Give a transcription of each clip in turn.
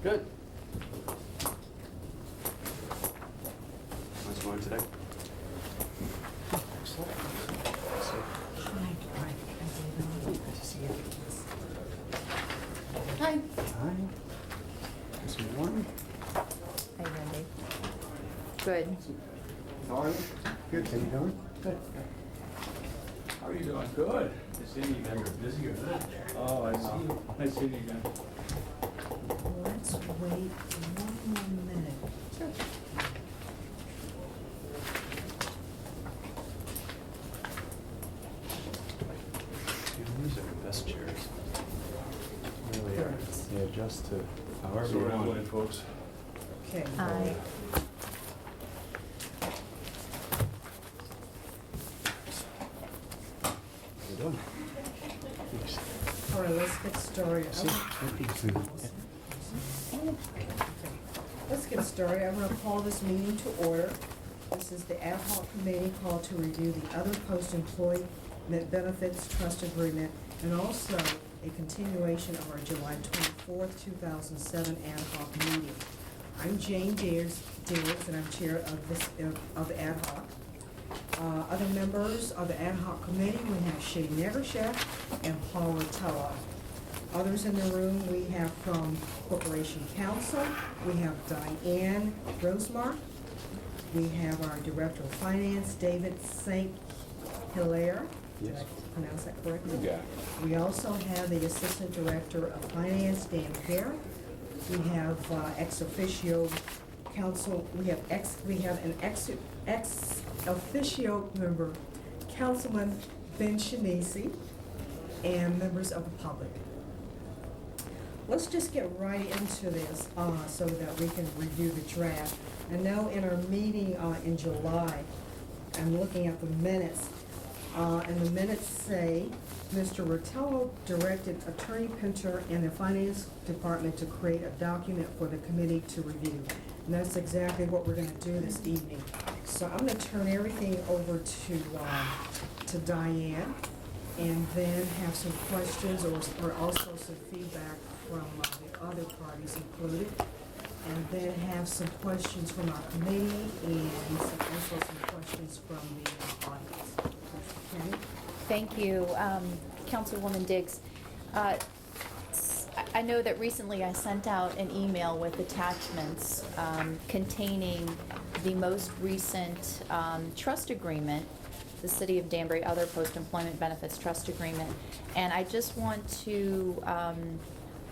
Good. How's it going today? Excellent. Good to see you. Hi. Hi. This morning. Hi, Wendy. Good. How are you? Good. How you doing? Good. How are you doing? Good. I see you guys are busy, isn't it? Oh, I see you. Nice seeing you again. Let's wait one more minute. Sure. These are the best chairs. Really are. Thanks. They adjust to however So you we're want. playing, folks. Okay. How you doing? Thanks. All right, let's get started. Let's get started. I'm going to call this meeting to order. This is the ad hoc committee called to review the other post-employment benefits trust agreement and also a continuation of our July 24th, 2007 ad hoc meeting. I'm Jane Diggs, and I'm chair of ad hoc. Other members of the ad hoc committee, we have Shay Negershek and Paul Rotella. Others in the room, we have from Corporation Counsel, we have Diane Rosemar, we have our Director of Finance, David St. Hilaire. Did Yes. I pronounce that correctly? Yeah. We also have the Assistant Director of Finance, Dan Garrett. We have ex officio council, we have an ex officio member, Councilman Ben Shanisi, and members of the public. Let's just get right into this so that we can review the draft. I know in our meeting in July, I'm looking at the minutes, and the minutes say, Mr. Rotello directed Attorney Pinter and the Finance Department to create a document for the committee to review. And that's exactly what we're going to do this evening. So I'm going to turn everything over to Diane, and then have some questions or also some feedback from the other parties included, and then have some questions from our committee and also some questions from the audience. Okay? Thank you, Councilwoman Diggs. I know that recently I sent out an email with attachments containing the most recent trust agreement, the City of Danbury Other Post-Employment Benefits Trust Agreement. And I just want to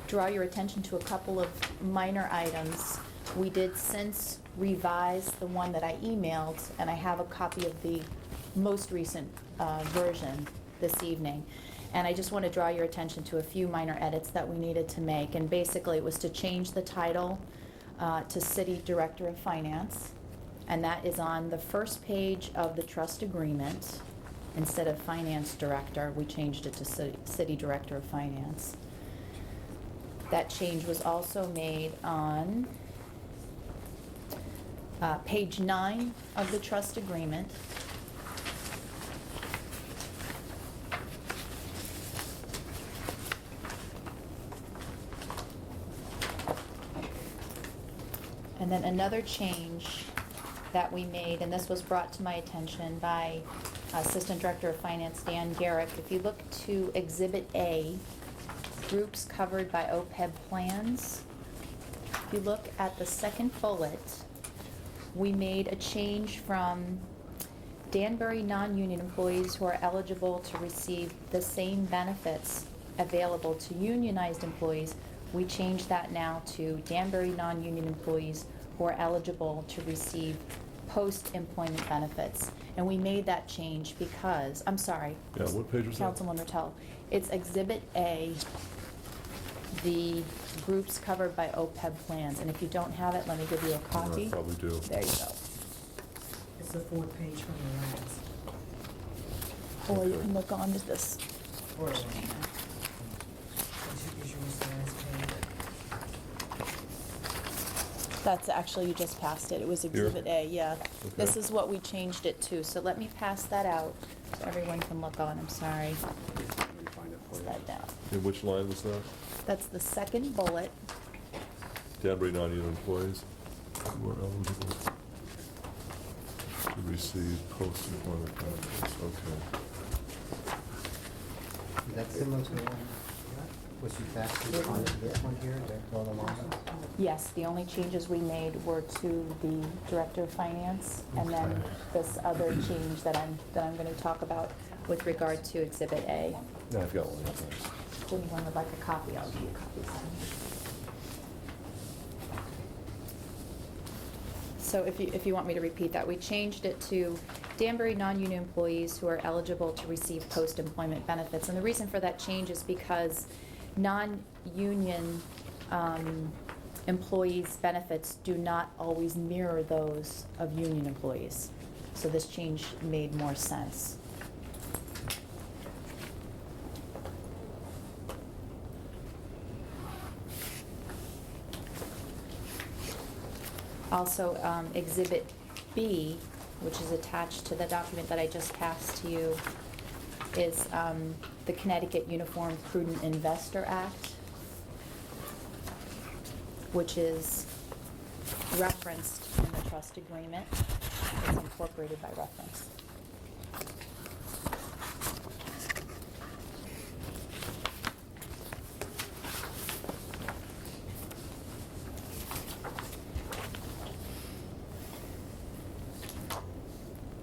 draw your attention to a couple of minor items. We did since revise the one that I emailed, and I have a copy of the most recent version this evening. And I just want to draw your attention to a few minor edits that we needed to make. And basically, it was to change the title to City Director of Finance. And that is on the first page of the trust agreement. Instead of Finance Director, we changed it to City Director of Finance. That change was also made on page 9 of the trust agreement. And then another change that we made, and this was brought to my attention by Assistant Director of Finance Dan Garrett. If you look to Exhibit A, groups covered by OPEB plans, if you look at the second bullet, we made a change from Danbury non-union employees who are eligible to receive the same benefits available to unionized employees. We changed that now to Danbury non-union employees who are eligible to receive post-employment benefits. And we made that change because, I'm sorry. Yeah, what page was that? Councilman Rotel. It's Exhibit A, the groups covered by OPEB plans. And if you don't have it, let me give you a copy. I probably do. There you go. It's the fourth page from the last. Or you can look on to this. Or is yours the last page? That's actually, you just passed it. It was Exhibit A, yeah. This is what we changed it to. So let me pass that out so everyone can look on. I'm sorry. Let me find it for Pass you. that down. In which line was that? That's the second bullet. Danbury non-union employees who are eligible to receive post-employment benefits, okay. Is that similar to the one, was you faxed on this one here, is that all the ones? Yes, the only changes we made were to the Director of Finance, and then Okay. this other change that I'm gonna talk about with regard to Exhibit A. Yeah, I've got one, thanks. If anyone would like a copy, I'll give you copies. So if you want me to repeat that, we changed it to Danbury non-union employees who are eligible to receive post-employment benefits. And the reason for that change is because non-union employees' benefits do not always mirror those of union employees. So this change made more sense. Also, Exhibit B, which is attached to the document that I just passed to you, is the Connecticut Uniform Prudent Investor Act, which is referenced in the trust agreement. It's incorporated by reference.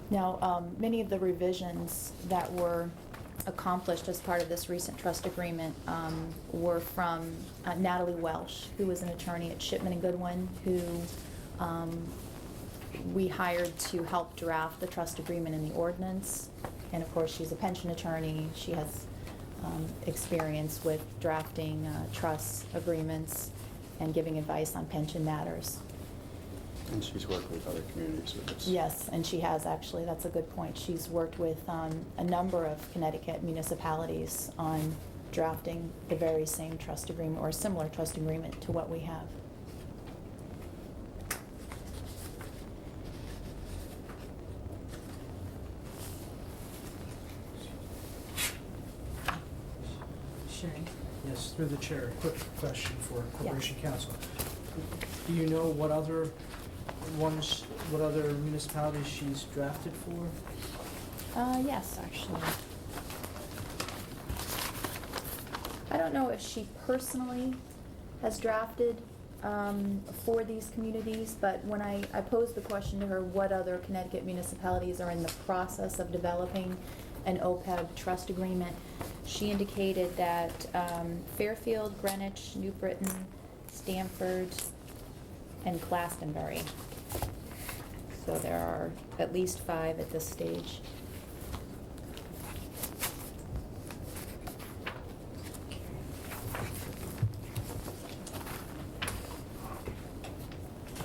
Now, many of the revisions that were accomplished as part of this recent trust agreement were from Natalie Welsh, who was an attorney at Shipman and Goodwin, who we hired to help draft the trust agreement and the ordinance. And of course, she's a pension attorney. She has experience with drafting trust agreements and giving advice on pension matters. And she's worked with other communities with this. Yes, and she has actually, that's a good point. She's worked with a number of Connecticut municipalities on drafting the very same trust agreement or a similar trust agreement to what we have. Shane? Yes, through the chair, quick question for Corporation Counsel. Do you know what other municipalities she's drafted for? Yes, actually. I don't know if she personally has drafted for these communities, but when I posed the question to her, what other Connecticut municipalities are in the process of developing an OPEB trust agreement, she indicated that Fairfield, Greenwich, New Britain, Stamford, and Glastonbury. So there are at least 5 at this stage.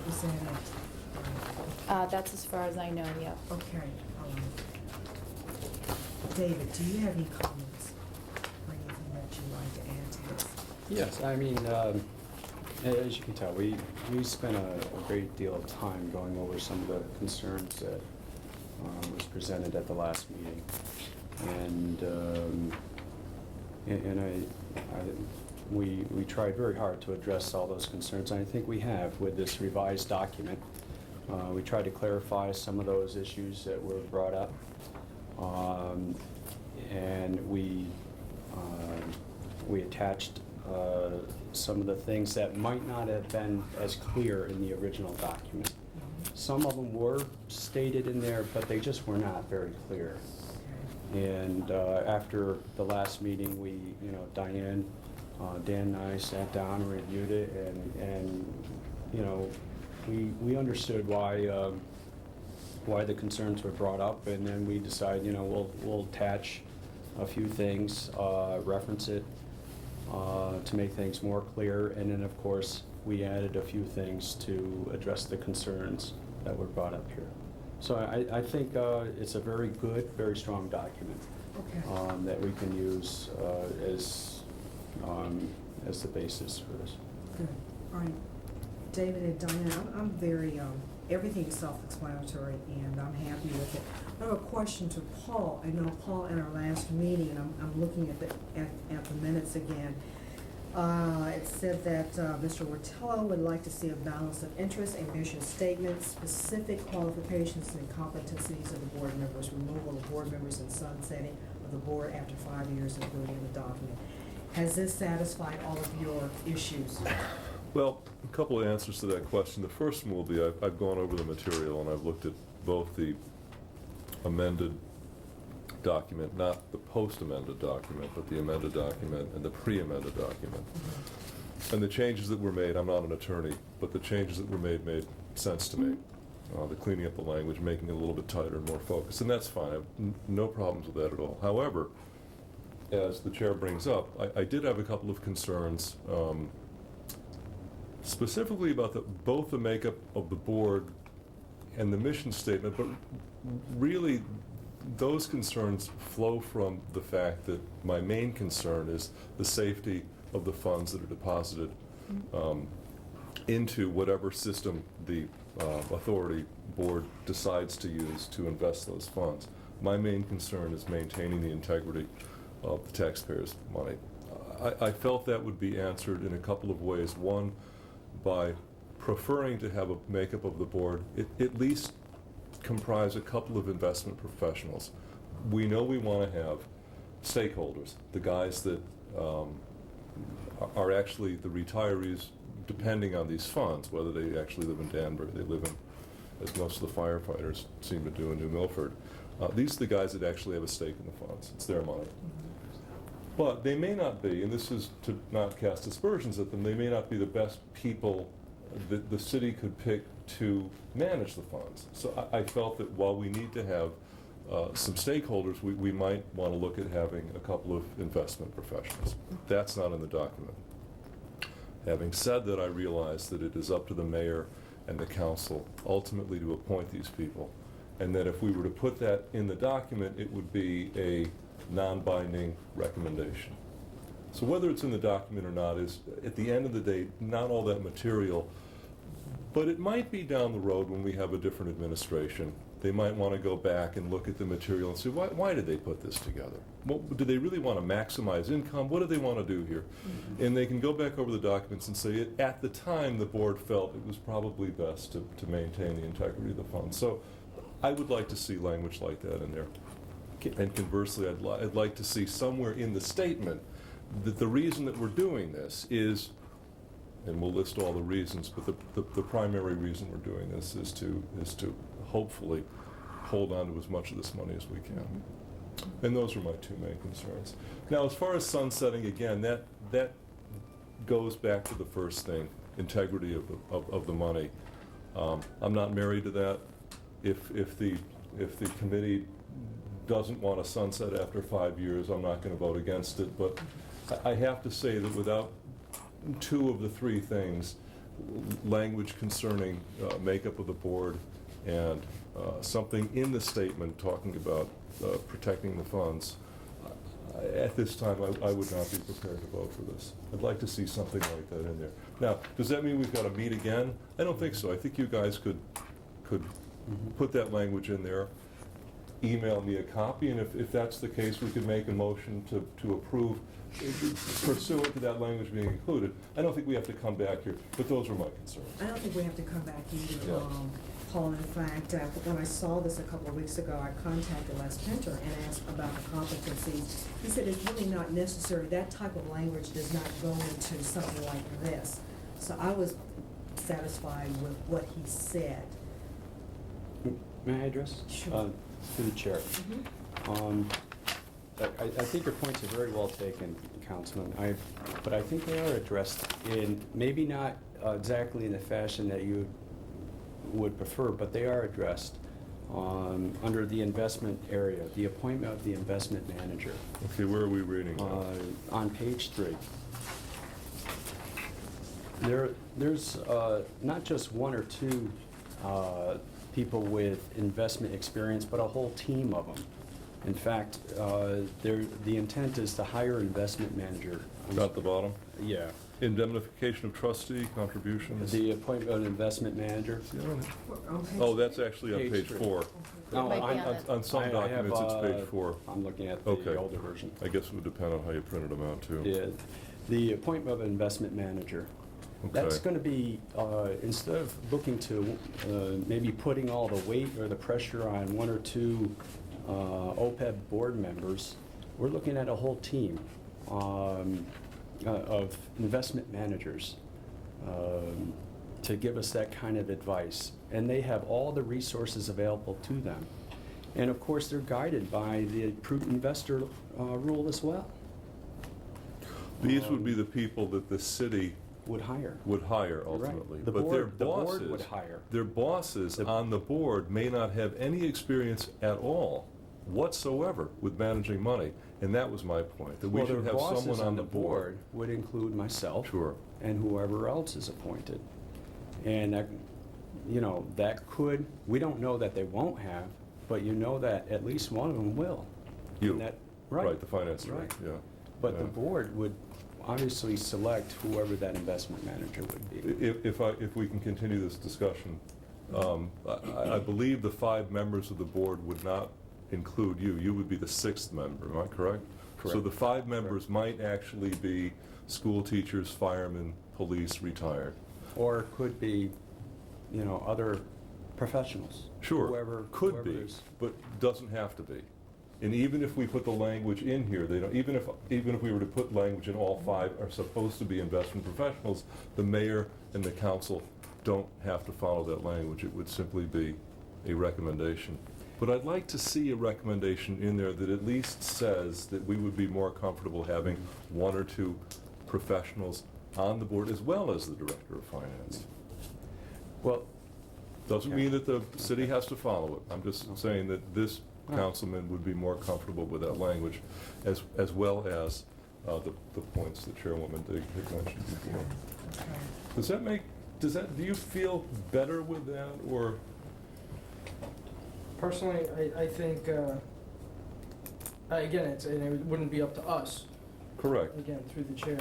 Is that it? That's as far as I know, yep. Okay. David, do you have any comments or anything that you'd like to add to this? Yes, I mean, as you can tell, we spent a great deal of time going over some of the concerns that was presented at the last meeting. We tried very hard to address all those concerns, and I think we have with this revised document. We tried to clarify some of those issues that were brought up. And we attached some of the things that might not have been as clear in the original document. Some of them were stated in there, but they just were not very clear. And after the last meeting, we, Diane, Dan and I sat down and reviewed it, and we understood why the concerns were brought up, and then we decided, we'll attach a few things, reference it to make things more clear, and then of course we added a few things to address the concerns that were brought up here. So I think it's a very good, very strong document Okay. that we can use as the basis for this. Good. All right. David and Diane, I'm very, everything's self-explanatory, and I'm happy with it. I have a question to Paul. I know Paul, in our last meeting, and I'm looking at the minutes again. It said that Mr. Wortello would like to see a balance of interest and mission statements, specific qualifications and competencies of the board members, removal of board members and sunsetting of the board after 5 years, including the document. Has this satisfied all of your issues? Well, a couple of answers to that question. The first one will be, I've gone over the material and I've looked at both the amended document, not the post-amended document, but the amended document and the pre-amended document. And the changes that were made, I'm not an attorney, but the changes that were made sense to me. The cleaning up the language, making it a little bit tighter and more focused, and that's fine. I have no problems with that at all. However, as the chair brings up, I did have a couple of concerns, specifically about both the makeup of the board and the mission statement, but really those concerns flow from the fact that my main concern is the safety of the funds that are deposited into whatever system the authority board decides to use to invest those funds. My main concern is maintaining the integrity of the taxpayers' money. I felt that would be answered in a couple of ways. One, by preferring to have a makeup of the board at least comprise a couple of investment professionals. We know we want to have stakeholders, the guys that are actually the retirees depending on these funds, whether they actually live in Danbury, they live in, as most of the firefighters seem to do in New Milford. These are the guys that actually have a stake in the funds. It's their money. But they may not be, and this is to not cast aspersions at them, they may not be the best people that the city could pick to manage the funds. So I felt that while we need to have some stakeholders, we might want to look at having a couple of investment professionals. That's not in the document. Having said that, I realize that it is up to the mayor and the council ultimately to appoint these people, and that if we were to put that in the document, it would be a non-binding recommendation. So whether it's in the document or not is, at the end of the day, not all that material, but it might be down the road when we have a different administration. They might want to go back and look at the material and say, why did they put this together? Do they really want to maximize income? What do they want to do here? Mm-hmm. And they can go back over the documents and say, at the time, the board felt it was probably best to maintain the integrity of the fund. So I would like to see language like that in there. And conversely, I'd like to see somewhere in the statement that the reason that we're doing this is, and we'll list all the reasons, but the primary reason we're doing this is to hopefully hold on to as much of this money as we can. And those are my two main concerns. Now, as far as sunsetting, again, that goes back to the first thing, integrity of the money. I'm not married to that. If the committee doesn't want to sunset after 5 years, I'm not going to vote against it. But I have to say that without two of the three things, language concerning makeup of the board and something in the statement talking about protecting the funds, at this time I would not be prepared to vote for this. I'd like to see something like that in there. Now, does that mean we've got to meet again? I don't think so. I think you guys could put that language in there, email me a copy, and if that's the case, we could make a motion to approve pursuant to that language being included. I don't think we have to come back here, but those are my concerns. I don't think we have to come back either, Yeah. Paul. In fact, when I saw this a couple of weeks ago, I contacted Les Pinter and asked about the competencies. He said it's really not necessary. That type of language does not go into something like this. So I was satisfied with what he said. May I address? Sure. To the chair. Mm-hmm. I think your points are very well taken, Councilman. But I think they are addressed in, maybe not exactly in the fashion that you would prefer, but they are addressed under the investment area, the appointment of the investment manager. Okay, where are we reading now? On page 3. There's not just one or two people with investment experience, but a whole team of them. In fact, the intent is to hire investment manager. At the bottom? Yeah. Indemnification of trustee, contributions? The appointment of an investment manager. See, I don't- On page Oh, that's actually on Page page 3. 4. No, Might be I'm- on it. On some I have, documents, it's page 4. I'm looking at Okay. the older version. I guess it would depend on how you printed them out, too. Yeah. The appointment of an investment manager. That's Okay. going to be, instead of looking to maybe putting all the weight or the pressure on one or two OPEB board members, we're looking at a whole team of investment managers to give us that kind of advice. And they have all the resources available to them. And of course, they're guided by the prudent investor rule as well. These would be the people that the city Would hire. would hire You're right. ultimately. The But their board- the board would bosses, hire. their bosses The- on the board may not have any experience at all whatsoever with managing money. And that was my point, that we Well, should their have bosses someone on the board. would include myself. Sure. And whoever else is appointed. And that, you know, that could, we don't know that they won't have, but you know that at least one of them will. You, And that- right, the finance director, Right. yeah. But the Yeah. board would obviously select whoever that investment manager would be. If we can continue this discussion, I believe the 5 members of the board would not include you. You would be the 6th member, am I correct? So Correct. the 5 members might actually be school teachers, firemen, police, retired. Or it could be, you know, other professionals. Sure, Whoever. could whoever be, is- but doesn't have to be. And even if we put the language in here, they don't, even if we were to put language in all 5 are supposed to be investment professionals, the mayor and the council don't have to follow that language. It would simply be a recommendation. But I'd like to see a recommendation in there that at least says that we would be more comfortable having 1 or 2 professionals on the board as well as the director of finance. Well, Doesn't mean that the city has to follow it. I'm just saying that this councilman would be more comfortable with that language, as well as the points that Chairwoman Digg had mentioned before. Do you feel better with that, or? Personally, I think, again, and it wouldn't be up to us, Correct. again, through the chair,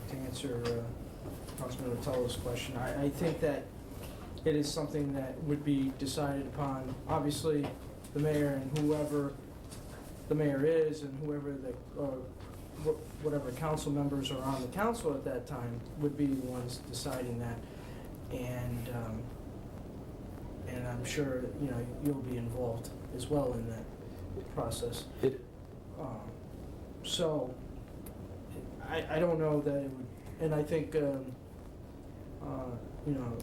to answer Councilman Rotolo's question. I think that it is something that would be decided upon, obviously, the mayor and whoever the mayor is and whoever whatever council members are on the council at that time would be the ones deciding that. And I'm sure, you know, you'll be involved as well in that process. it, So, I don't know that it would, and I think, you know,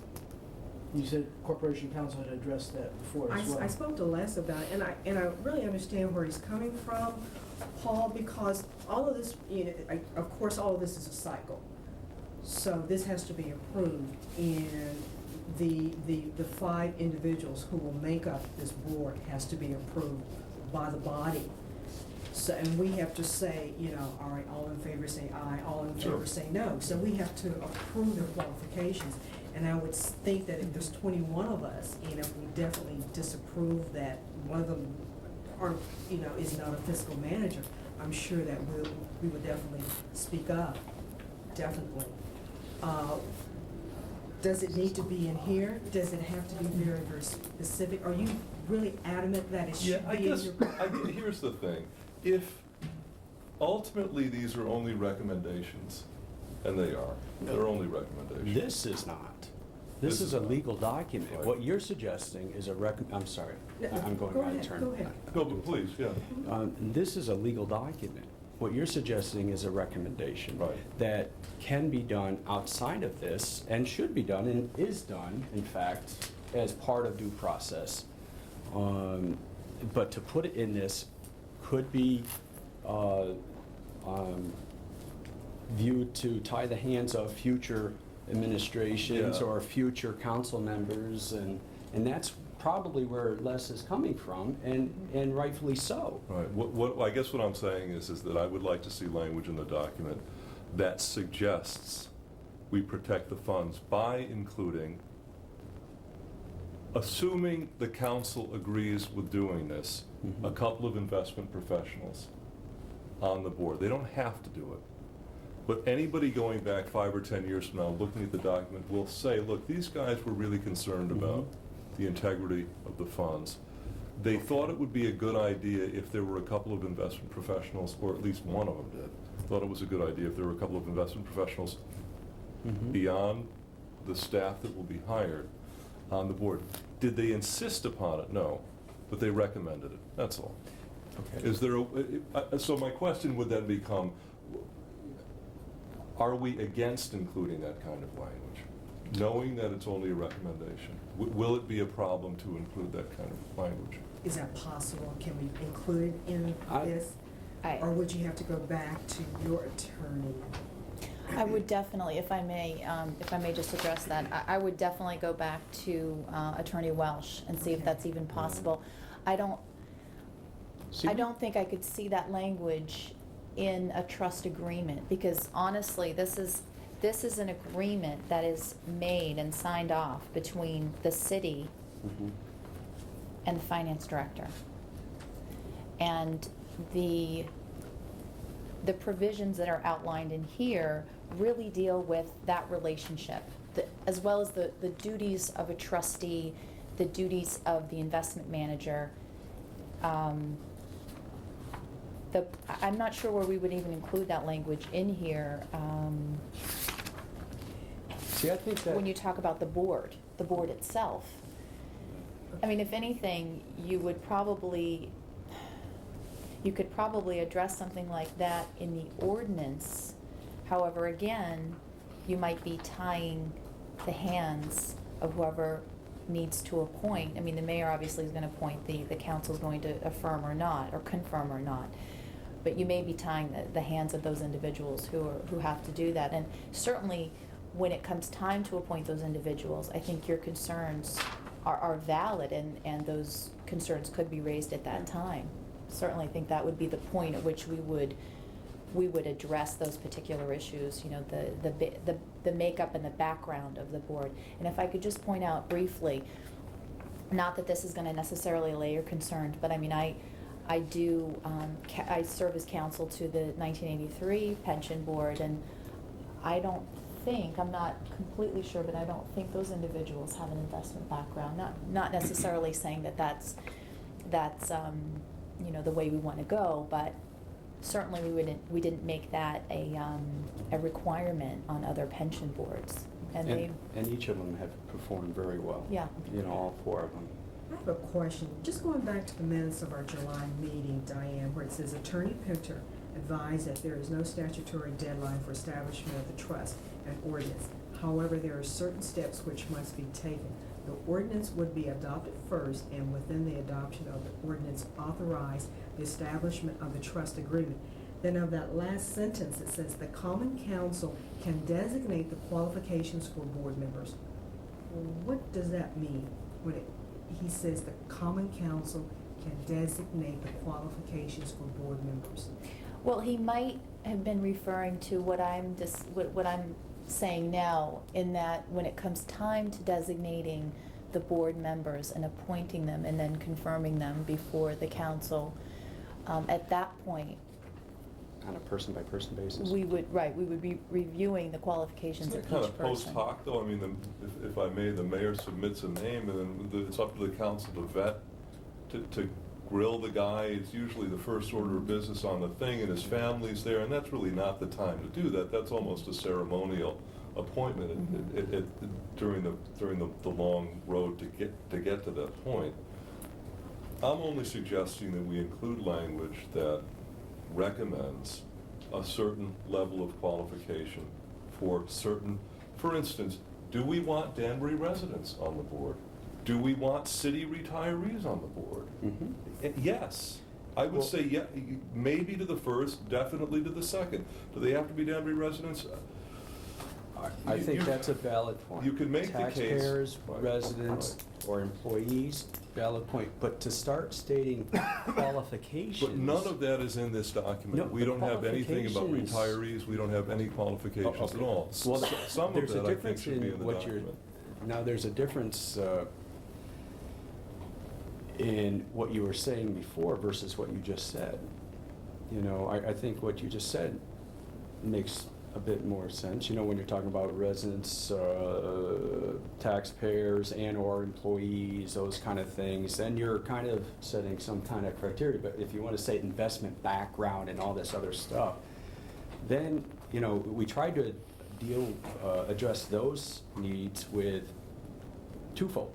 you said Corporation Council had addressed that before as well. I spoke to Les about it, and I really understand where he's coming from, Paul, because all of this, you know, of course, all of this is a cycle. So this has to be approved, and the 5 individuals who will make up this board has to be approved by the body. So, and we have to say, you know, all right, all in favor say aye, all in favor Sure. say no. So we have to approve their qualifications. And I would think that if there's 21 of us, and if we definitely disapprove that one of them aren't, you know, is not a fiscal manager, I'm sure that we would definitely speak up, definitely. Does it need to be in here? Does it have to be very, very specific? Are you really adamant that it Yeah, should I be in guess, your? here's the thing. If ultimately these are only recommendations, and they are, they're only recommendations. this is not. This is a legal document. Right. What you're suggesting is I'm sorry, No, I'm going go out of ahead, turn. go ahead. No, but please, yeah. This is a legal document. What you're suggesting is a recommendation. Right. That can be done outside of this, and should be done, and is done, in fact, as part of due process. But to put it in this could be viewed to tie the hands of future administrations Yeah. or future council members, and that's probably where Les is coming from, and rightfully so. Right, I guess what I'm saying is that I would like to see language in the document that suggests we protect the funds by including, assuming the council agrees with doing this, a couple of investment professionals on the board. They don't have to do it. But anybody going back 5 or 10 years from now, looking at the document, will say, look, these guys were really concerned about the integrity of the funds. They thought it would be a good idea if there were a couple of investment professionals, or at least one of them did, thought it was a good idea if there were a couple of investment professionals Mhm. beyond the staff that will be hired on the board. Did they insist upon it? No, but they recommended it, that's all. Okay. Is there so my question would then become, are we against including that kind of language, knowing that it's only a recommendation? Will it be a problem to include that kind of language? Is that possible? Can we include it in I- this? Or would you have to go back to your attorney? I would definitely, if I may just address that, I would definitely go back to Attorney Welsh and see if that's even possible. I don't think I could see that language in a trust agreement, because honestly, this is an agreement that is made and signed off between the city Mhm. and the finance director. And the provisions that are outlined in here really deal with that relationship, as well as the duties of a trustee, the duties of the investment manager. I'm not sure where we would even include that language in here, See, I think that. when you talk about the board itself. I mean, if anything, you could probably address something like that in the ordinance. However, again, you might be tying the hands of whoever needs to appoint. I mean, the mayor obviously is going to appoint, the council's going to affirm or not, or confirm or not. But you may be tying the hands of those individuals who have to do that. And certainly, when it comes time to appoint those individuals, I think your concerns are valid, and those concerns could be raised at that time. Certainly, I think that would be the point at which we would address those particular issues, you know, the makeup and the background of the board. And if I could just point out briefly, not that this is going to necessarily allay your concerns, but I mean, I serve as counsel to the 1983 pension board, and I'm not completely sure, but I don't think those individuals have an investment background. Not necessarily saying that's you know, the way we want to go, but certainly we didn't make that a requirement on other pension boards, and they. And each of them have performed very well. Yeah. You know, all four of them. I have a question. Just going back to the minutes of our July meeting, Diane, where it says Attorney Pinter advised that there is no statutory deadline for establishment of the trust and ordinance. However, there are certain steps which must be taken. The ordinance would be adopted first, and within the adoption of the ordinance, authorize the establishment of the trust agreement. Then of that last sentence, it says the common council can designate the qualifications for board members. What does that mean when he says the common council can designate the qualifications for board members? Well, he might have been referring to what I'm saying now, in that when it comes time to designating the board members and appointing them and then confirming them before the council, at that point, On a person-by-person basis. we would be reviewing the qualifications Isn't of it each kind person. of post hoc, though? I mean, if I may, the mayor submits a name, and then it's up to the council to vet, to grill the guy. It's usually the first order of business on the thing, and his family's there, and that's really not the time to do that. That's almost a ceremonial appointment during the long road to get to that point. I'm only suggesting that we include language that recommends a certain level of qualification for instance, do we want Danbury residents on the board? Do we want city retirees on the board? Mhm. Yes. I would Well- say yeah, maybe to the first, definitely to the second. Do they have to be Danbury residents? I You- think you- that's a valid point. you could make the case- Taxpayers, Right. residents, or employees, valid point. But to start stating qualifications. But none of that is in this No, document. We the don't have anything about qualifications- retirees, we don't have any qualifications Oh, okay. at all. Well, Some of there's a that I think difference should be in the what you're. document. Now, there's a difference in what you were saying before versus what you just said. You know, I think what you just said makes a bit more sense. You know, when you're talking about residents, taxpayers, and/or employees, those kind of things, then you're kind of setting some kind of criteria. But if you want to say investment background and all this other stuff, Then, you know, we tried to address those needs with twofold.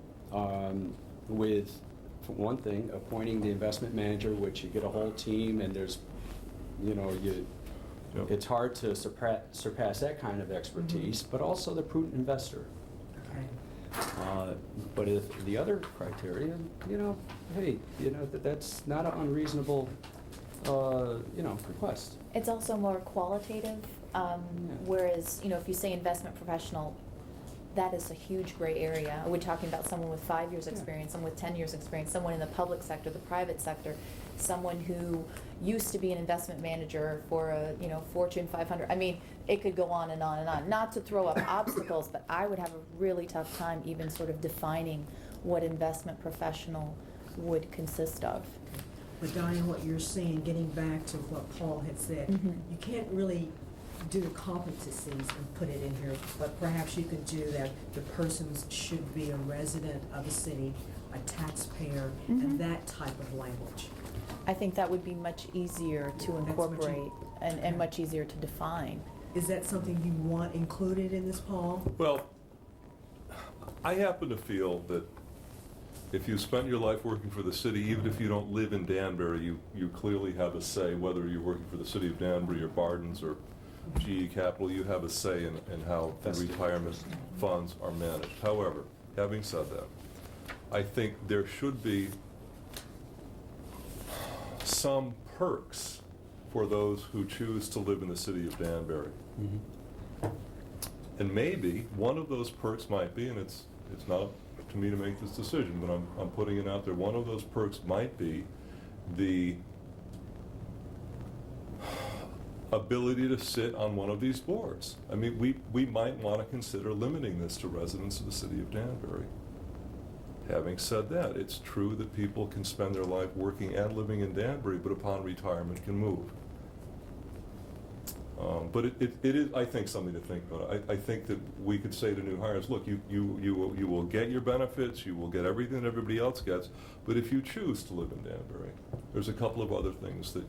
With, for one thing, appointing the investment manager, which you get a whole team, and there's, you know, Yep. it's hard to surpass that kind of expertise, but also the prudent investor. Okay. But if the other criteria, you know, hey, you know, that's not an unreasonable, you know, request. It's also more qualitative, whereas, you know, if you say investment professional, that is a huge gray area. We're talking about someone with 5 years' Yeah. experience, someone with 10 years' experience, someone in the public sector, the private sector, someone who used to be an investment manager for a, you know, Fortune 500. I mean, it could go on and on and on. Not to throw up obstacles, but I would have a really tough time even sort of defining what investment professional would consist of. But Diane, what you're saying, getting back to what Paul had said, Mhm. you can't really do the competencies and put it in here, but perhaps you could do that the persons should be a resident of the city, a taxpayer, Mhm. and that type of language. I think that would be much easier to That's much incorporate and much easier to define. Is that something you want included in this, Paul? Well, I happen to feel that if you spent your life working for the city, even if you don't live in Danbury, you clearly have a say, whether you're working for the city of Danbury or Bardens or GE Capital, you have a say in how the Vested retirement interest. funds are managed. However, having said that, I think there should be some perks for those who choose to live in the city of Danbury. And maybe one of those perks might be, and it's not up to me to make this decision, but I'm putting it out there, one of those perks might be the ability to sit on one of these boards. I mean, we might want to consider limiting this to residents of the city of Danbury. Having said that, it's true that people can spend their life working and living in Danbury, but upon retirement can move. But it is, I think, something to think about. I think that we could say to new hires, look, you will get your benefits, you will get everything that everybody else gets, but if you choose to live in Danbury, there's a couple of other things that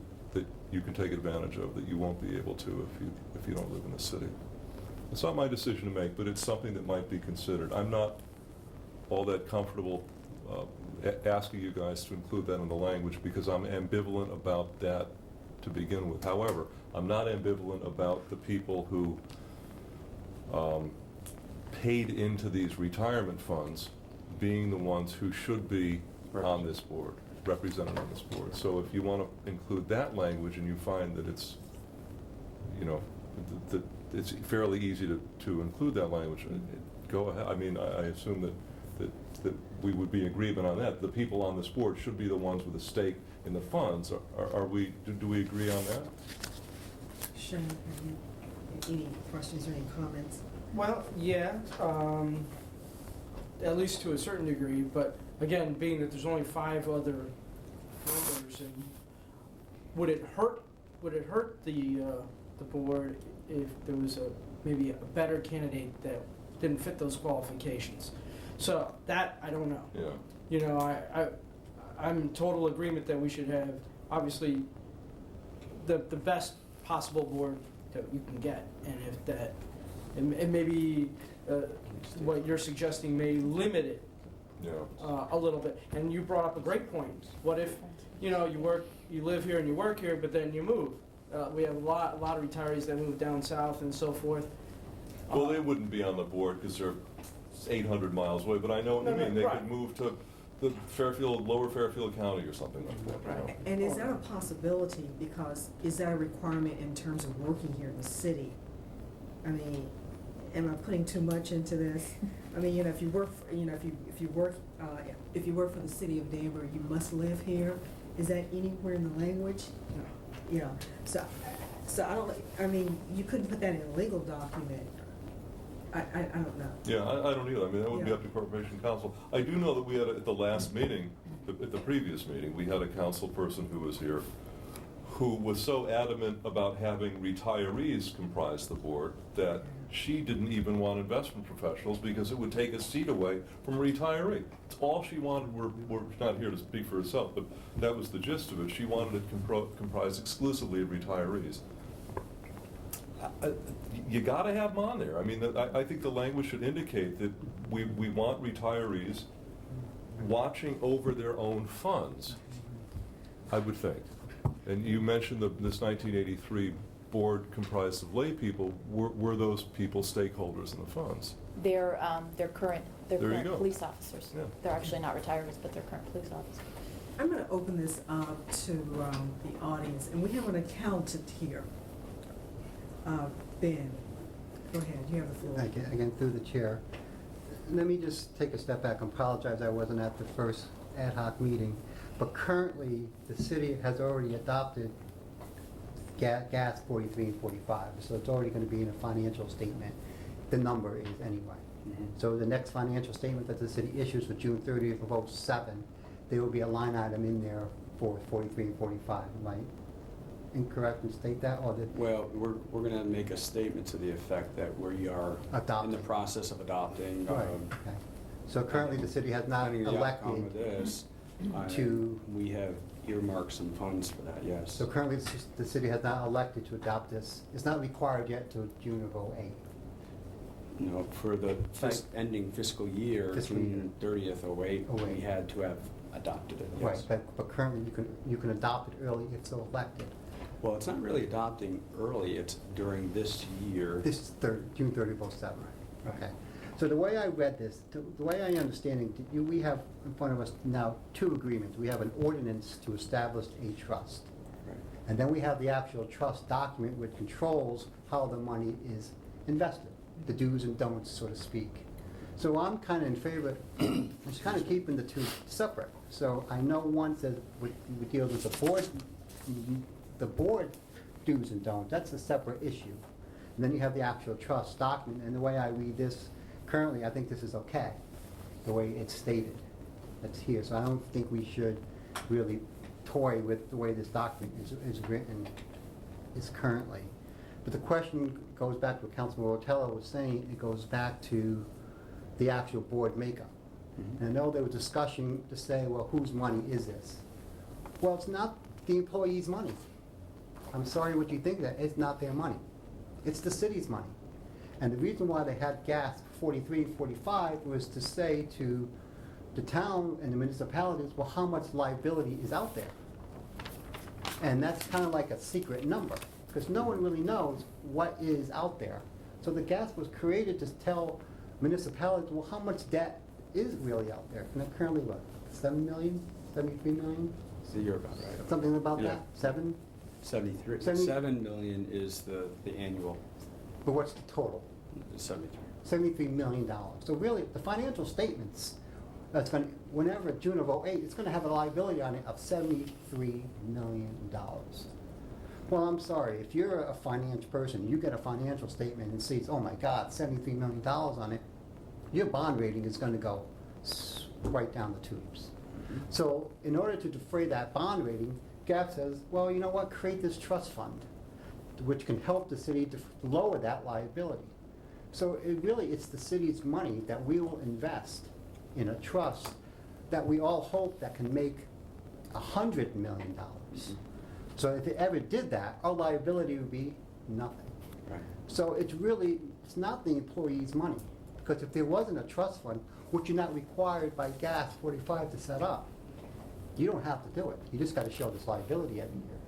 you can take advantage of that you won't be able to if you don't live in the city. It's not my decision to make, but it's something that might be considered. I'm not all that comfortable asking you guys to include that in the language because I'm ambivalent about that to begin with. However, I'm not ambivalent about the people who paid into these retirement funds being the ones who should be on this board, represented on this board. So if you want to include that language and you find that it's, you know, that it's fairly easy to include that language, go ahead. I mean, I assume that we would be in agreement on that. The people on this board should be the ones with a stake in the funds. Are we, do we agree on that? Shane, any questions or any comments? Well, yeah, at least to a certain degree, but again, being that there's only 5 other members, and would it hurt the board if there was maybe a better candidate that didn't fit those qualifications? So that, I don't know. Yeah. You know, I'm in total agreement that we should have, obviously, the best possible board that you can get, and if that, and maybe what you're suggesting may limit it Yeah. a little bit. And you brought up a great point. What if, you know, you live here and you work here, but then you move? We have a lot of retirees that move down south and so forth. Well, they wouldn't be on the board because they're 800 miles away, but I know what you No, no, mean. They right. could move to the Fairfield, lower Fairfield County or something like that. You know? Right. And is that a possibility, because is that a requirement in terms of working here in the city? I mean, am I putting too much into this? I mean, you know, if you work, if you work for the city of Danbury, you must live here. Is that anywhere in the language? No. You know, so I don't, I mean, you couldn't put that in a legal document. I don't know. Yeah, I don't either. I mean, that would be Yeah. up to Corporation Council. I do know that we had, at the last meeting, at the previous meeting, we had a council person who was here who was so adamant about having retirees comprise the board that she didn't even want investment professionals because it would take a seat away from a retiree. It's all she wanted. We're not here to speak for herself, but that was the gist of it. She wanted it comprised exclusively of retirees. You gotta have them on there. I mean, I think the language should indicate that we want retirees watching over their own funds, I would think. And you mentioned this 1983 board comprised of lay people. Were those people stakeholders in the funds? They're current There you current go. police officers. Yeah. They're actually not retirees, but they're current police officers. I'm going to open this up to the audience, and we have an accountant here. Ben, go ahead, you have the floor. Thank you, again, through the chair. Let me just take a step back and apologize, I wasn't at the first ad hoc meeting. But currently, the city has already adopted gas 43 and 45, so it's already gonna be in a financial statement. The number is anyway. Mhm. So the next financial statement that the city issues for June 30th of '07, there will be a line item in there for 43 and 45, right? Incorrect and state that, or did? Well, we're gonna make a statement to the effect that we are in Adopting. the process of adopting. Right, okay. So currently, the city has not Depending on the outcome of elected, this, to- we have earmarked some funds for that, yes. so currently, the city has not elected to adopt this. It's not required yet till June of '08. No, for the ending fiscal year, Fiscal year. June 30th, '08, we 08. had to have adopted it, yes. Right, but currently, you can adopt it early if so elected. Well, it's not really adopting early, it's during this year. This is June 30th of '07. Okay. So the way I read this, the way I understand it, we have in front of us now two agreements. We have an ordinance to establish a trust. Right. And then we have the actual trust document which controls how the money is invested, the do's and don'ts, so to speak. So I'm kind of in favor, just kind of keeping the two separate. So I know one says we deal with the board do's and don'ts, that's a separate issue. And then you have the actual trust document, and the way I read this currently, I think this is okay, the way it's stated. That's here, so I don't think we should really toy with the way this document is written, is currently. But the question goes back to what Councilman Rotella was saying, it goes back to the actual board makeup. Mhm. And I know there was discussion to say, well, whose money is this? Well, it's not the employees' money. I'm sorry what you think that, it's not their money. It's the city's money. And the reason why they had gas 43 and 45 was to say to the town and the municipalities, well, how much liability is out there? And that's kind of like a secret number, because no one really knows what is out there. So the gas was created to tell municipalities, well, how much debt is really out there? And it currently, what, 7 million, 73 million? So you're about right. Something about Yeah. that, 7? 73. 70 $7 million is the annual, But what's the total? 73. $73 million. So really, the financial statements, that's going to, whenever June of '08, it's going to have a liability on it of $73 million. Well, I'm sorry, if you're a finance person, you get a financial statement and sees, oh my God, $73 million on it, your bond rating is going to go right down the tubes. So in order to defray that bond rating, GAP says, well, you know what, create this trust fund, which can help the city to lower that liability. So it's the city's money that we will invest in a trust that we all hope that can make $100 million. So if it ever did that, our liability would be nothing. Right. So it's not the employee's money, because if there wasn't a trust fund, which you're not required by GAS 45 to set up, you don't have to do it. You just got to show this liability every year.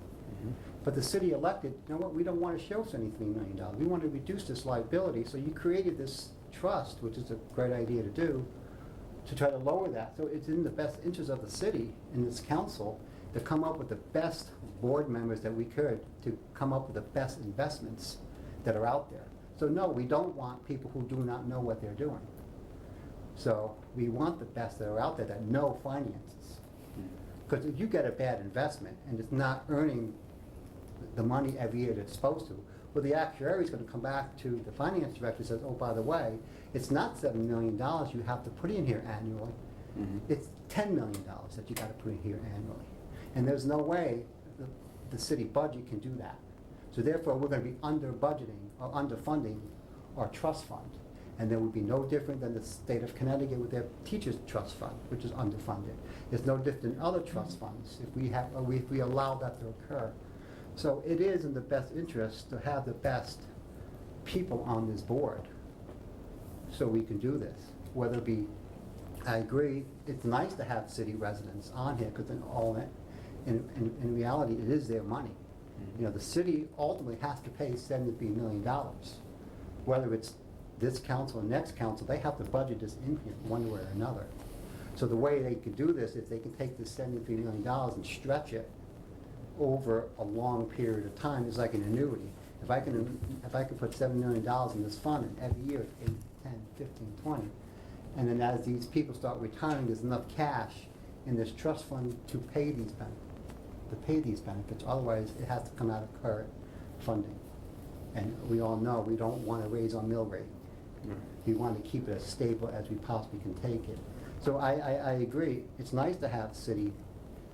Mhm. But the city elected, you know what, we don't want to show $73 million. We want to reduce this liability, so you created this trust, which is a great idea to do, to try to lower that. So it's in the best interest of the city and this council to come up with the best board members that we could, to come up with the best investments that are out there. So no, we don't want people who do not know what they're doing. So we want the best that are out there that know finances. Because if you get a bad investment and it's not earning the money every year that it's supposed to, well, the actuary is going to come back to the finance director and says, oh, by the way, it's not $7 million you have to put in here annually. Mhm. It's $10 million that you got to put in here annually. And there's no way the city budget can do that. So therefore, we're going to be under budgeting or underfunding our trust fund. And there would be no different than the state of Connecticut with their teachers' trust fund, which is underfunded. It's no different than other trust funds if we allow that to occur. So it is in the best interest to have the best people on this board so we can do this. Whether it be, I agree, it's nice to have city residents on here because in reality, it is their money. You know, the city ultimately has to pay $73 million. Whether it's this council or next council, they have to budget this in here one way or another. So the way they could do this is they can take this $73 million and stretch it over a long period of time. It's like an annuity. If I can put $7 million in this fund, and every year, 8, 10, 15, 20, and then as these people start retiring, there's enough cash in this trust fund to pay these benefits. Otherwise, it has to come out of current funding. And we all know we don't want to raise our mill rate. We want to keep it as stable as we possibly can take it. So I agree. It's nice to have city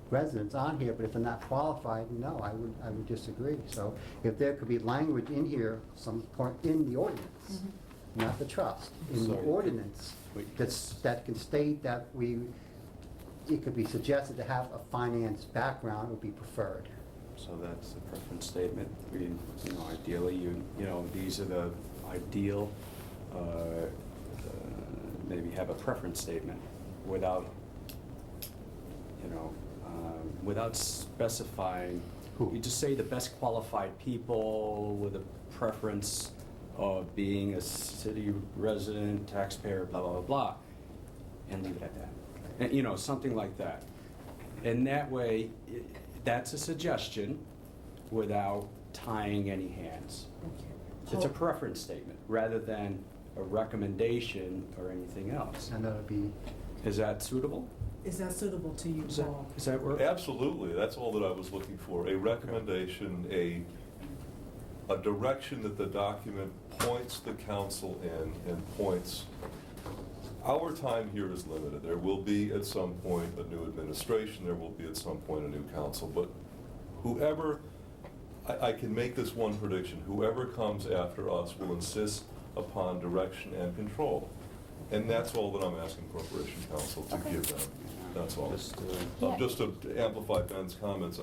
residents on here, but if they're not qualified, no, I would disagree. So if there could be language in here, some point in the ordinance, not the trust, in the So- ordinance, that can state that it could be suggested to have a finance background would be preferred. So that's the preference statement. We, you know, ideally, you know, these are the ideal, maybe have a preference statement without, you know, without specifying. Who? You just say the best qualified people with a preference of being a city resident, taxpayer, blah, blah, blah, blah, and leave it at that. And, you know, something like that. And that way, that's a suggestion without tying any hands. It's a preference statement rather than a recommendation or anything else. And that would be, Is that suitable? Is that suitable to you, Paul? Does that work? Absolutely, that's all that I was looking for, a recommendation, a direction that the document points the council in and points. Our time here is limited. There will be at some point a new administration, there will be at some point a new council, but whoever, I can make this one prediction, whoever comes after us will insist upon direction and control. And that's all that I'm asking Corporation Council to Okay. give them, that's all. Yeah. Just to amplify Ben's comments,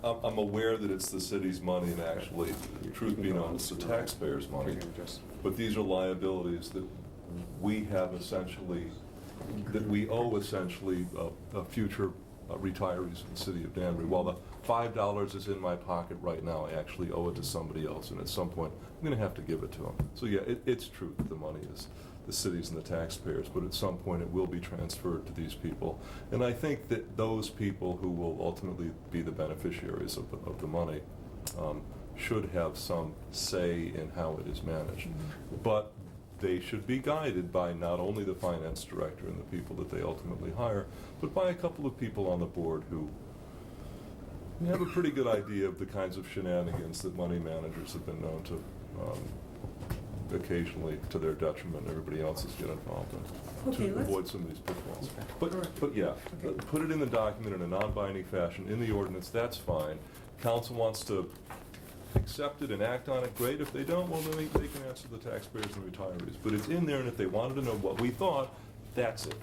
I'm aware that it's the city's money and actually, truth be known, it's the taxpayers' money. But these are liabilities that we have essentially, that we owe essentially future retirees in the city of Danbury. While the $5 is in my pocket right now, I actually owe it to somebody else, and at some point, I'm gonna have to give it to them. So yeah, it's true that the money is the cities and the taxpayers, but at some point it will be transferred to these people. And I think that those people who will ultimately be the beneficiaries of the money should have some say in how it is managed. But they should be guided by not only the finance director and the people that they ultimately hire, but by a couple of people on the board who have a pretty good idea of the kinds of shenanigans that money managers have been known to occasionally, to their detriment, everybody else is get involved in, Okay, to let's- avoid some of these pitfalls. All right. But yeah, Okay. put it in the document in a non-binding fashion, in the ordinance, that's fine. Council wants to accept it and act on it, great. If they don't, well, then they can answer the taxpayers and retirees. But it's in there, and if they wanted to know what we thought, that's it.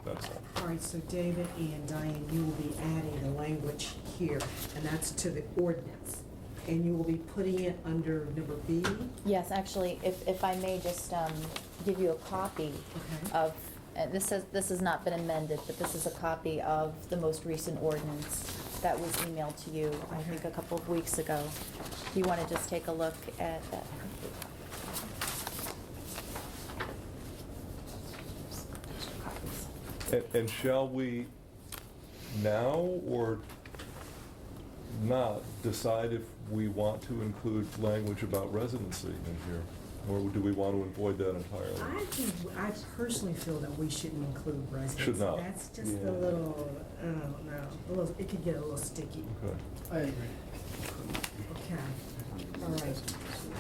That's all. All right, so David and Diane, you will be adding the language here, and that's to the ordinance. And you will be putting it under number B? Yes, actually, if I may just give you a copy Okay. of, this has not been amended, but this is a copy of the most recent ordinance that was emailed to you, I think, a couple of weeks ago. If you want to just take a look at that. And shall we now or not decide if we want to include language about residency in here? Or do we want to avoid that entirely? I personally feel that we shouldn't include residents. Should not. That's just Yeah. a little, I don't know, it could get a little sticky. Okay. I agree. Okay, all right.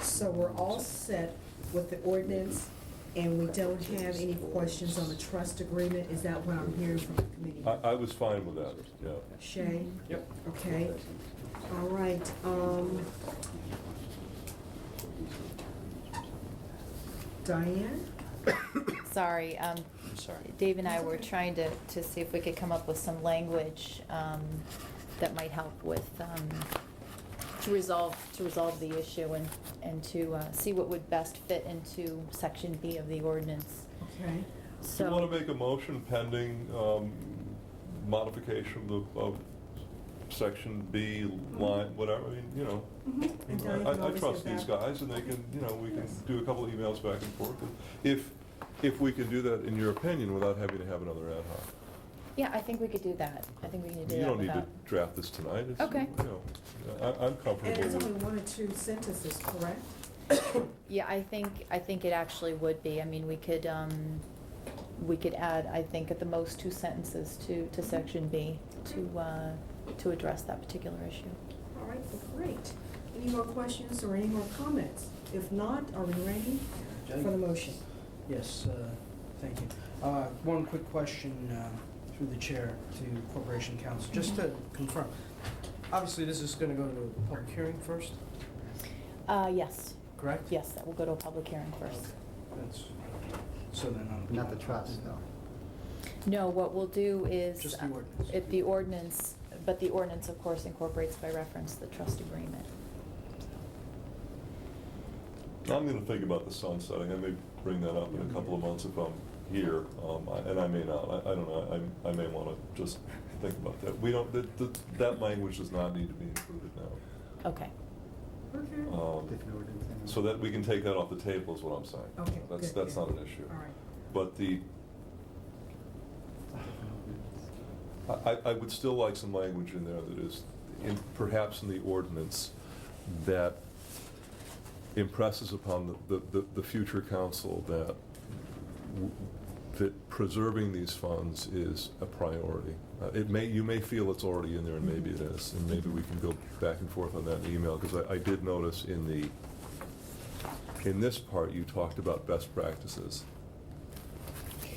So we're all set with the ordinance, and we don't have any questions on the trust agreement? Is that what I'm hearing from the committee? I was fine with that, yeah. Shay? Yep. Okay, all right, Diane? Sorry, I'm sorry. Dave and I were trying to see if we could come up with some language that might help with to resolve the issue and to see what would best fit into Section B of the ordinance. Okay. Do you So. want to make a motion pending modification of Section B line, whatever, I mean, you know. And Diane can I always trust get these back. guys, and they can, you know, we can Yes. do a couple of emails back and forth. If we can do that, in your opinion, without having to have another ad hoc. Yeah, I think we could do that. I think we can do You that don't need to without. draft this tonight. It's, Okay. you know, I'm And comfortable it's only with. 1 or 2 sentences, correct? Yeah, I think it actually would be. I mean, we could add, I think, at the most 2 sentences to Section B to address that particular issue. All right, well, great. Any more questions or any more comments? If not, are we ready for the motion? Yes, thank you. One quick question through the chair to Corporation Counsel, just to confirm. Obviously, this is going to go to a public hearing first, Yes, correct? yes, that will go to a public hearing first. That's, so then on. Not the trust, no. No, what we'll do is. Just the ordinance. If the ordinance, but the ordinance, of course, incorporates by reference the trust agreement. I'm gonna think about the sunsetting. I may bring that up in a couple of months if I'm here, and I may not. I don't know. I may wanna just think about that. We don't, that language does not need to be included now. Okay. Okay. Different ordinance. So that we can take that off the table is what I'm saying. Okay, That's good. not an issue. All right. But I would still like some language in there that is, perhaps in the ordinance, that impresses upon the future council that that preserving these funds is a priority. You may feel it's already in there, and maybe it is, and maybe we can go back and forth on that in email, because I did notice in this part, you talked about best practices.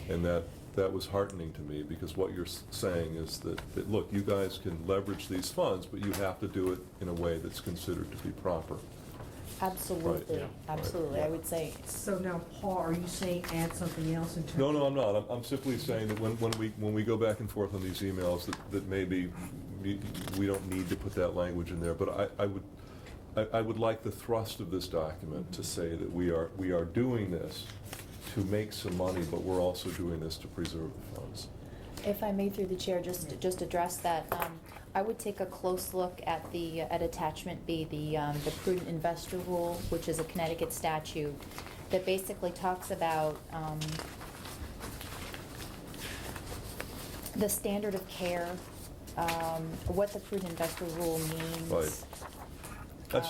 And that was heartening to me, because what you're saying is that, look, you guys can leverage these funds, but you have to do it in a way that's considered to be proper. Absolutely, yeah, right, absolutely. yeah. I would say, So now, Paul, are you saying add something else in terms? No, I'm not. I'm simply saying that when we go back and forth on these emails, that maybe we don't need to put that language in there, but I would like the thrust of this document to say that we are doing this to make some money, but we're also doing this to preserve the funds. if I may, through the chair, just address that. I would take a close look at at attachment B, the prudent investor rule, which is a Connecticut statute that basically talks about the standard of care, what the prudent investor rule means. Right.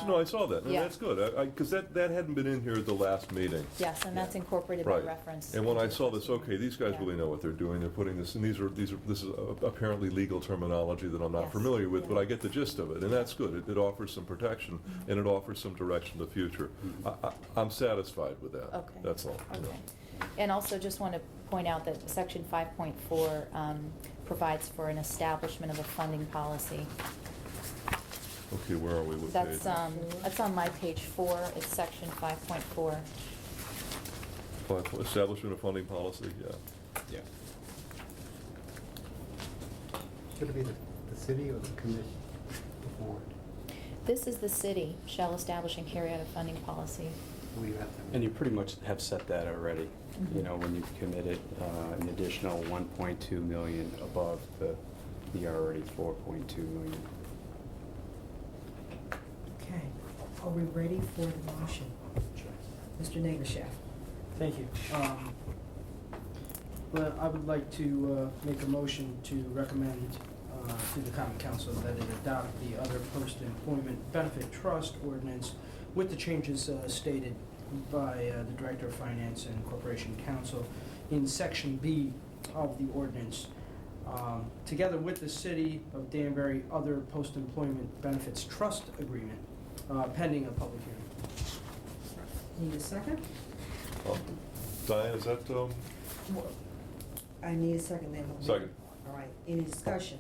No, I saw that, and Yeah. that's good, because that hadn't been in here at the last meeting. Yes, and that's incorporated by Right. reference. And when I into saw the this, okay, these guys Yeah. really know what they're doing, they're putting this, and this is apparently legal terminology that I'm not Yes. familiar with, Yeah. but I get the gist of it, and that's good. It offers some protection, Mm-hmm. and it offers some direction to the future. I'm satisfied with that. Okay. That's all. Okay. And also just want to point out that Section 5.4 provides for an establishment of a funding policy. Okay, where are we with That's, page? that's on my page 4, it's Section 5.4. Establishment of funding policy, yeah. Yeah. Should it be the city or the commission, the board? This is the city shall establish and carry out a funding policy. We have to. And you pretty much have set that already, you Mhm. know, when you've committed an additional 1.2 million above the already 4.2 million. Okay. Are we ready for the motion? Mr. Naglershaft? Thank you. Well, I would like to make a motion to recommend to the Common Council that it adopt the other post-employment benefit trust ordinance with the changes stated by the Director of Finance and Corporation Counsel in Section B of the ordinance, together with the City of Danbury other post-employment benefits trust agreement, pending a public hearing. Need a second? Diane, is that, I need a second then. Second. All right, any discussion?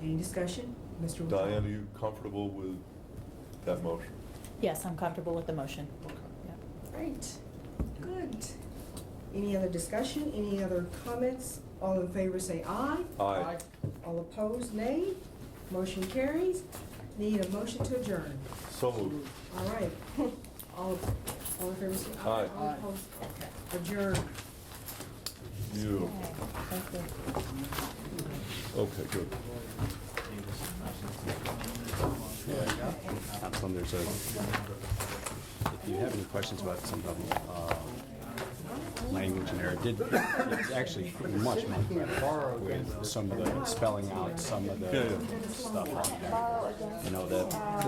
Any discussion? Mr. Rutolo? Diane, are you comfortable with that motion? Yes, I'm comfortable with the motion. Okay. Yep. Great, good. Any other discussion, any other comments? All in favor say aye. Aye. All opposed, nay. Motion carries. Need a motion to adjourn. So moved. All right. All in favor, say aye. Aye. All opposed? Okay. Adjourn. You, Okay, thank you. okay, good. Councilman, there's a, if you have any questions about some of the language in there, it's actually much more with some of the spelling out, some of Yeah, the stuff on there. You know, that